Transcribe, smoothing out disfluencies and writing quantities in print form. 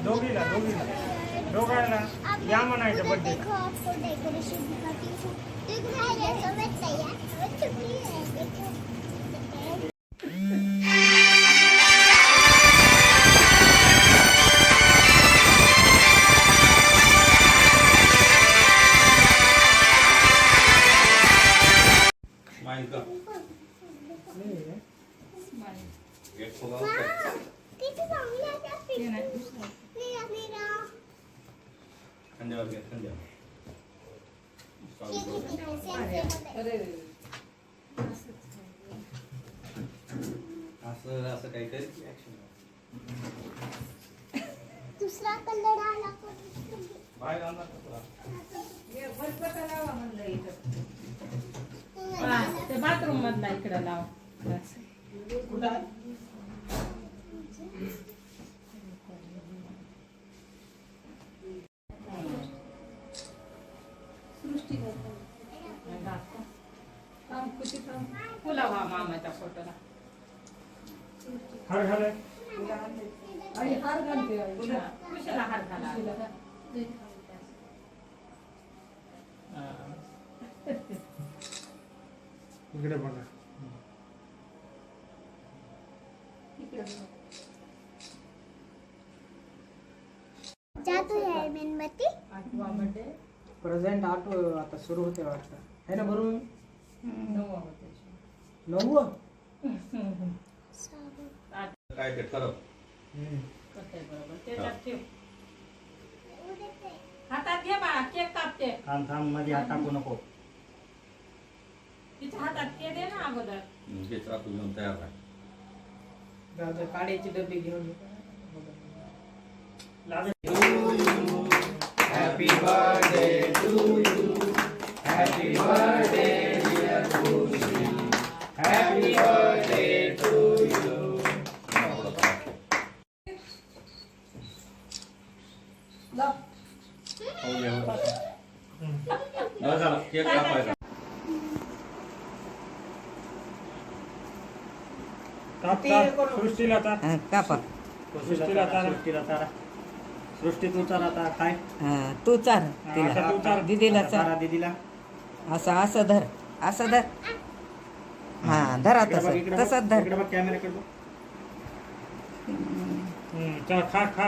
दोघीला दोघायला या म्हणायचं बड्डे. असं काहीतरी दुसरा कलर आला बाहेर आणला ते बाथरूम मधला इकडे लाव. फुलावा मामाच्या फोटोला हार घालाय आणि हार घालते कुशाला हार घाला. इकडे बघा. जादू है मेणबत्ती. आठवा बर्थडे प्रेझेंट आता सुरू होते वाटतं है ना. बरोबर 9वा होते. 9वा काय ते ठरव. करते बरोबर त्याच्यात ठेव. हातात घे बाळा केक कापते. थांब मध्ये हात टाकू नको. तिच्या हातात केक दे ना अगोदर. घेत राहतो घेऊन तयार राह. दादा काड्याची डबी घेऊन happy birthday to you. Happy birthday dear Khushi. Happy birthday to you. झाला केक कापायचा. सृष्टीला कापा. सृष्टी तू चार आता काय तू चार आता तू चार. दीदीला चार. दीदीला असं धर. असं धर. हा धरा तसंच धर. कॅमेरा कडे खा खा.